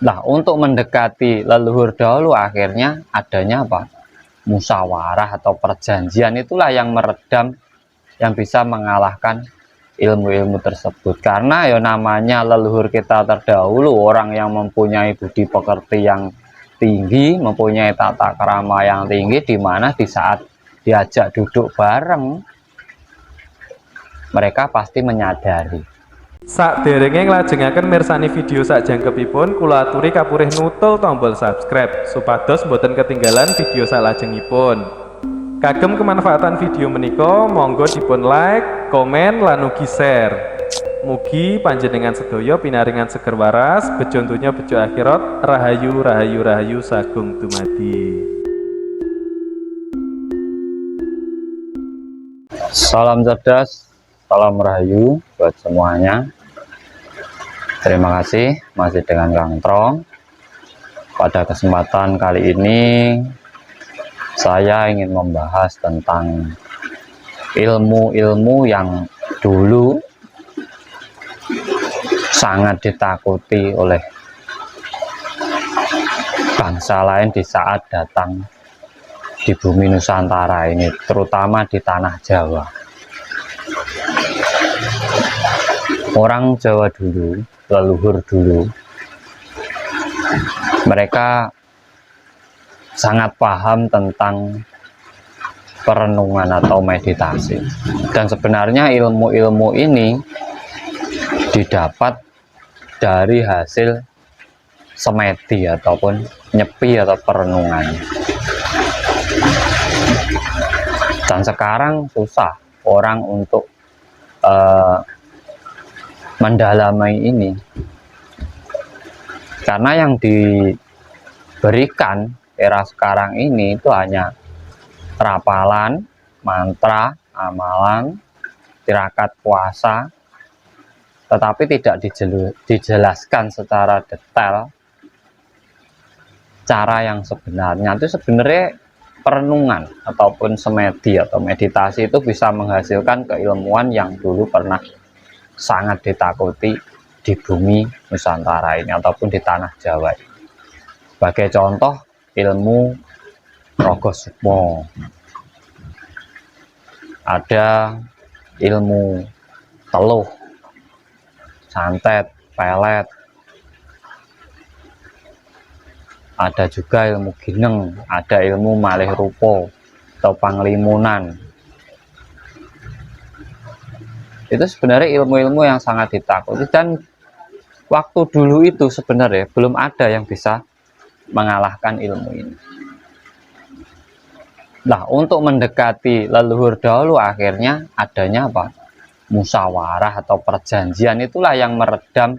Nah, untuk mendekati leluhur dahulu akhirnya adanya apa? Musyawarah atau perjanjian, itulah yang meredam, yang bisa mengalahkan ilmu-ilmu tersebut. Karena ya namanya leluhur kita terdahulu, orang yang mempunyai budi pekerti yang tinggi, mempunyai tata krama yang tinggi, di mana di saat diajak duduk bareng, mereka pasti menyadari. Sakderenge nglajengaken mirsani video sakjangkepipun, kula aturi kapurih nutul tombol subscribe supados boten ketinggalan video salajengipun. Kagem kemanfaatan video menika, monggo dipun like, komen, lan ugi share. Mugi panjenengan sedaya pinaringan seger waras, bejo donya bejo akhirat, rahayu rahayu rahayu sagung dumadi. Salam cerdas, salam rahayu buat semuanya. Terima kasih masih dengan Kang Trong. Pada kesempatan kali ini saya ingin membahas tentang ilmu-ilmu yang dulu sangat ditakuti oleh bangsa lain di saat datang di bumi Nusantara ini, terutama di tanah Jawa. Orang Jawa dulu, leluhur dulu, mereka sangat paham tentang perenungan atau meditasi, dan sebenarnya ilmu-ilmu ini didapat dari hasil semedi ataupun nyepi atau perenungan. Dan sekarang susah orang untuk mendalami ini, karena yang diberikan era sekarang ini itu hanya rapalan, mantra, amalan, tirakat puasa, tetapi tidak dijelaskan secara detail cara yang sebenarnya. Itu sebenarnya perenungan ataupun semedi atau meditasi itu bisa menghasilkan keilmuan yang dulu pernah sangat ditakuti di bumi Nusantara ini ataupun di tanah Jawa ini. Sebagai contoh, ilmu Rogo Sukmo, ada ilmu teluh, santet, pelet, ada juga ilmu gineng, ada ilmu malih rupo atau panglimunan. Itu sebenarnya ilmu-ilmu yang sangat ditakuti, dan waktu dulu itu sebenarnya belum ada yang bisa mengalahkan ilmu ini. Nah, untuk mendekati leluhur dahulu akhirnya adanya apa? Musyawarah atau perjanjian, itulah yang meredam,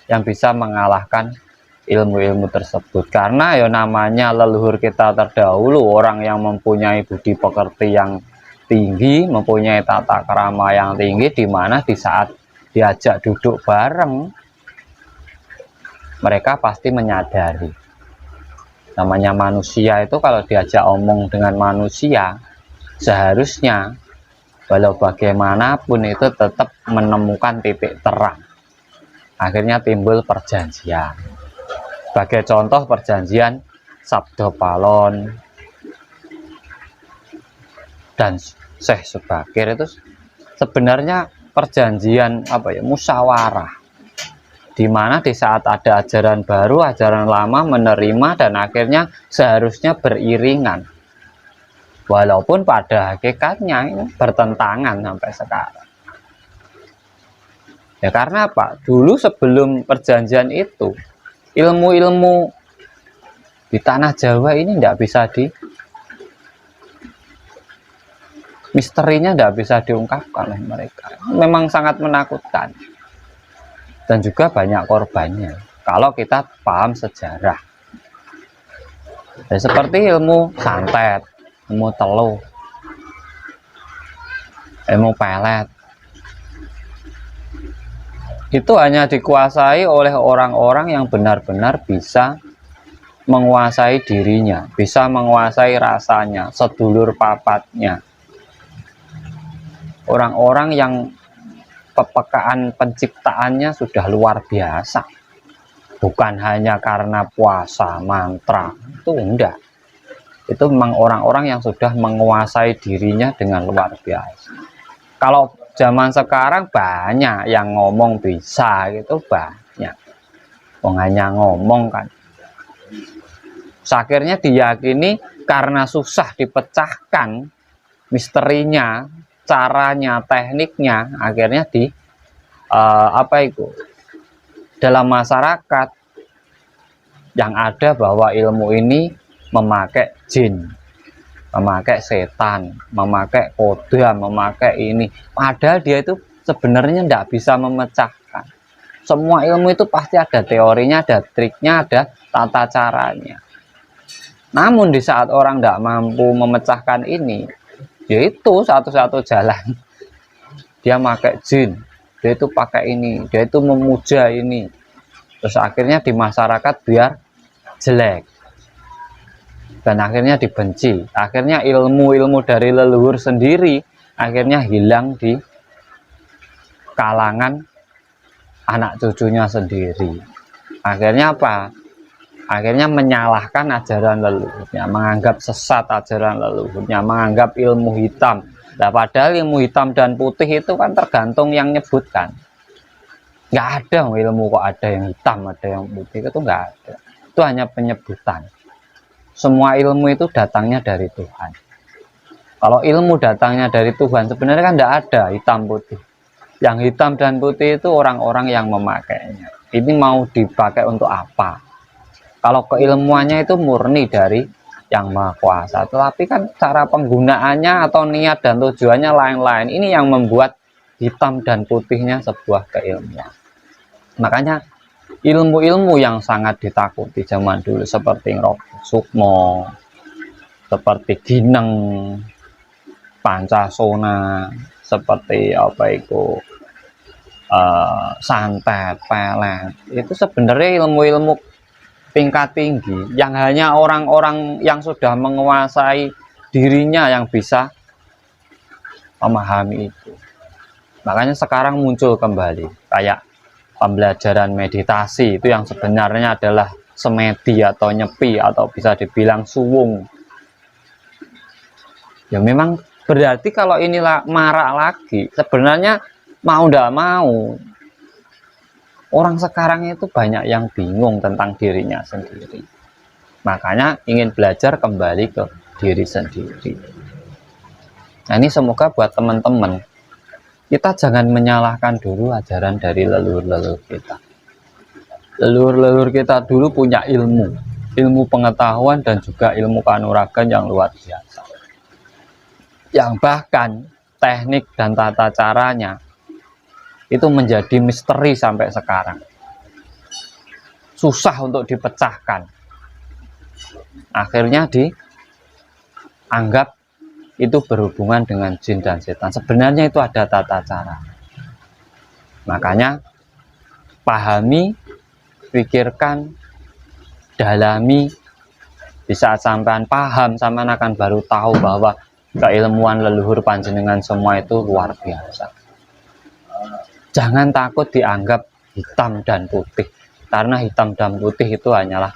yang bisa mengalahkan ilmu-ilmu tersebut. Karena ya namanya leluhur kita terdahulu, orang yang mempunyai budi pekerti yang tinggi, mempunyai tata krama yang tinggi, di mana di saat diajak duduk bareng, mereka pasti menyadari. Namanya manusia itu kalau diajak omong dengan manusia, seharusnya walau bagaimanapun itu tetap menemukan titik terang. Akhirnya timbul perjanjian. Sebagai contoh, perjanjian Sabdo Palon dan Syekh Subakir itu sebenarnya perjanjian apa ya, musyawarah, di mana di saat ada ajaran baru, ajaran lama menerima, dan akhirnya seharusnya beriringan, walaupun pada hakikatnya ini bertentangan sampai sekarang. Ya karena apa? Dulu sebelum perjanjian itu, ilmu-ilmu di tanah Jawa ini tidak bisa misterinya tidak bisa diungkapkan oleh mereka. Memang sangat menakutkan, dan juga banyak korbannya kalau kita paham sejarah. Ya, seperti ilmu santet, ilmu teluh, ilmu pelet, itu hanya dikuasai oleh orang-orang yang benar-benar bisa menguasai dirinya, bisa menguasai rasanya, sedulur papatnya. Orang-orang yang kepekaan penciptaannya sudah luar biasa. bukan hanya karena puasa mantra, itu enggak. Itu memang orang-orang yang sudah menguasai dirinya dengan luar biasa. Kalau zaman sekarang banyak yang ngomong bisa gitu, banyak hanya ngomong kan. Akhirnya diyakini karena susah dipecahkan misterinya, caranya, tekniknya, akhirnya dalam masyarakat yang ada bahwa ilmu ini memakai jin, memakai setan, memakai kodam, memakai ini. Padahal dia itu sebenarnya tidak bisa memecahkan. Semua ilmu itu pasti ada teorinya, ada triknya, ada tata caranya. Namun di saat orang tidak mampu memecahkan ini, yaitu satu-satu jalan. Dia pakai jin, dia itu pakai ini, dia itu memuja ini. Terus akhirnya di masyarakat biar jelek. Dan akhirnya dibenci. Akhirnya ilmu-ilmu dari leluhur sendiri akhirnya hilang di kalangan anak cucunya sendiri. Akhirnya apa? Akhirnya menyalahkan ajaran leluhurnya, menganggap sesat ajaran leluhurnya, menganggap ilmu hitam. Nah, padahal ilmu hitam dan putih itu kan tergantung yang nyebutkan. Nggak ada ilmu kok ada yang hitam, ada yang putih, itu nggak ada. Itu hanya penyebutan. Semua ilmu itu datangnya dari Tuhan. Kalau ilmu datangnya dari Tuhan, sebenarnya kan tidak ada hitam putih. Yang hitam dan putih itu orang-orang yang memakainya. Ini mau dipakai untuk apa? Kalau keilmuannya itu murni dari Yang Maha Kuasa. Tetapi kan cara penggunaannya atau niat dan tujuannya lain-lain. Ini yang membuat hitam dan putihnya sebuah keilmuan. Makanya ilmu-ilmu yang sangat ditakuti zaman dulu seperti Ngroko Sukmo, seperti Gineng, Pancasona, seperti santet, pelet, itu sebenarnya ilmu-ilmu tingkat tinggi yang hanya orang-orang yang sudah menguasai dirinya yang bisa memahami itu. Makanya sekarang muncul kembali kayak pembelajaran meditasi itu yang sebenarnya adalah semedi atau nyepi atau bisa dibilang suwung. Ya memang berarti kalau inilah marak lagi, sebenarnya mau ndak mau orang sekarang itu banyak yang bingung tentang dirinya sendiri. Makanya ingin belajar kembali ke diri sendiri. Nah, ini semoga buat teman-teman, kita jangan menyalahkan dulu ajaran dari leluhur-leluhur kita. Leluhur-leluhur kita dulu punya ilmu pengetahuan dan juga ilmu kanuragan yang luar biasa. Yang bahkan teknik dan tata caranya itu menjadi misteri sampai sekarang. Susah untuk dipecahkan. Akhirnya dianggap itu berhubungan dengan jin dan setan. Sebenarnya itu ada tata cara. Makanya pahami, pikirkan, dalami. Di saat sampean paham, sampean akan baru tahu bahwa keilmuan leluhur panjenengan semua itu luar biasa. Jangan takut dianggap hitam dan putih, karena hitam dan putih itu hanyalah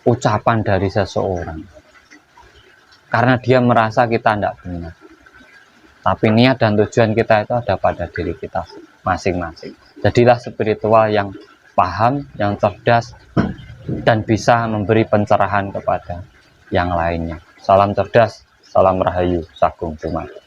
ucapan dari seseorang. Karena dia merasa kita tidak benar. Tapi niat dan tujuan kita itu ada pada diri kita masing-masing. Jadilah spiritual yang paham, yang cerdas, dan bisa memberi pencerahan kepada yang lainnya. Salam cerdas, salam rahayu, Sagung Dumadi.